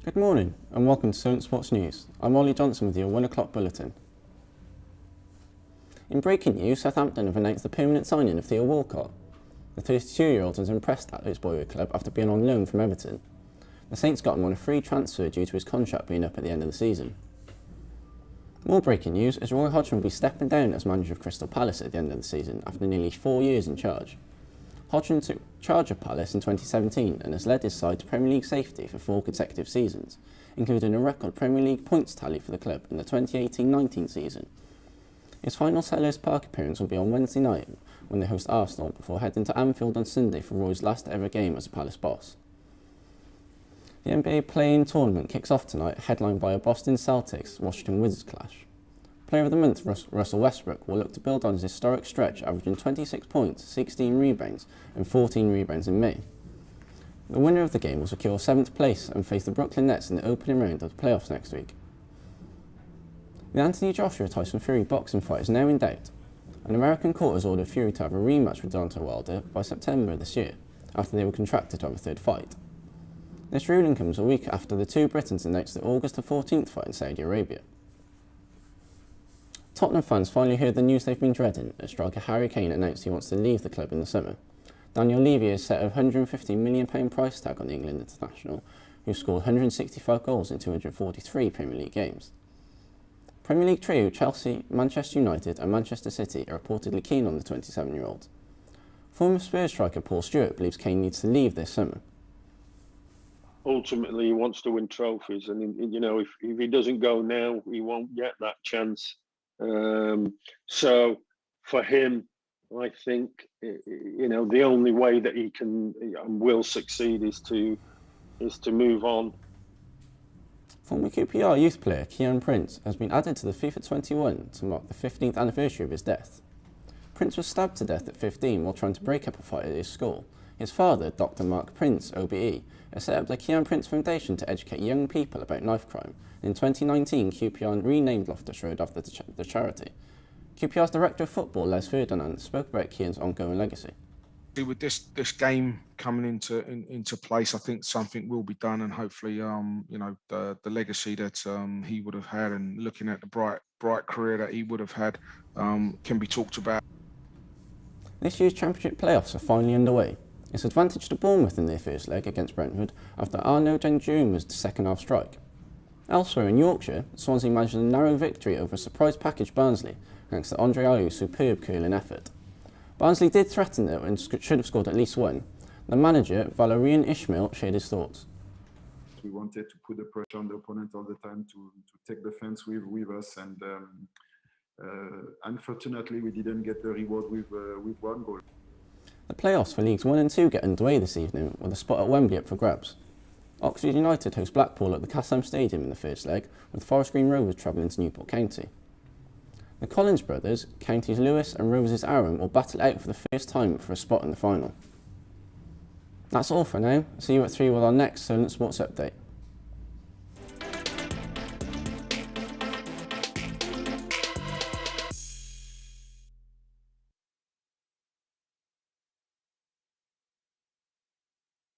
Good morning and welcome to Solent Sports News. I'm Ollie Johnson with your 1 o'clock bulletin. In breaking news, Southampton have announced the permanent signing of Theo Walcott. The 32-year-old has impressed at his boyhood club after being on loan from Everton. The Saints got him on a free transfer due to his contract being up at the end of the season. More breaking news is Roy Hodgson will be stepping down as manager of Crystal Palace at the end of the season after nearly 4 years in charge. Hodgson took charge of Palace in 2017 and has led his side to Premier League safety for 4 consecutive seasons, including a record Premier League points tally for the club in the 2018-19 season. His final Selhurst Park appearance will be on Wednesday night when they host Arsenal before heading to Anfield on Sunday for Roy's last ever game as a Palace boss. The NBA play-in tournament kicks off tonight, headlined by a Boston Celtics-Washington Wizards clash. Player of the Month Russell Westbrook will look to build on his historic stretch, averaging 26 points, 16 rebounds and 14 rebounds in May. The winner of the game will secure 7th place and face the Brooklyn Nets in the opening round of the playoffs next week. The Anthony Joshua-Tyson Fury boxing fight is now in doubt. An American court has ordered Fury to have a rematch with Deontay Wilder by September this year, after they were contracted to have a third fight. This ruling comes a week after the two Britons announced the August the 14th fight in Saudi Arabia. Tottenham fans finally heard the news they've been dreading as striker Harry Kane announced he wants to leave the club in the summer. Daniel Levy has set a £150 million price tag on the England international, who scored 165 goals in 243 Premier League games. Premier League trio Chelsea, Manchester United and Manchester City are reportedly keen on the 27-year-old. Former Spurs striker Paul Stewart believes Kane needs to leave this summer. Ultimately, he wants to win trophies, and if he doesn't go now, he won't get that chance. So for him, I think the only way that he can and will succeed is to move on. Former QPR youth player Kieran Prince has been added to the FIFA 21 to mark the 15th anniversary of his death. Prince was stabbed to death at 15 while trying to break up a fight at his school. His father, Dr. Mark Prince, OBE, has set up the Kieran Prince Foundation to educate young people about knife crime. In 2019, QPR renamed Loftus Road after the charity. QPR's Director of Football, Les Ferdinand, spoke about Kieran's ongoing legacy. With this game coming into place, I think something will be done, and hopefully, the legacy that he would have had, and looking at the bright career that he would have had, can be talked about. This year's Championship playoffs are finally underway. It's advantage to Bournemouth in their first leg against Brentford after Arnaud Danjuma's second-half strike. Elsewhere in Yorkshire, Swansea managed a narrow victory over a surprise package Barnsley thanks to Andre Ayew's superb curling effort. Barnsley did threaten though and should have scored at least one. The manager, Valérien Ismaël, shared his thoughts. We wanted to put the pressure on the opponent all the time to take the fence with us, and unfortunately we didn't get the reward with one goal. The playoffs for Leagues 1 and 2 get underway this evening with a spot at Wembley up for grabs. Oxford United host Blackpool at the Castleham Stadium in the first leg, with Forest Green Rovers travelling to Newport County. The Collins brothers, Counties Lewis and Rovers' Aram, will battle out for the first time for a spot in the final. That's all for now. See you at 3 with our next Solent Sports Update.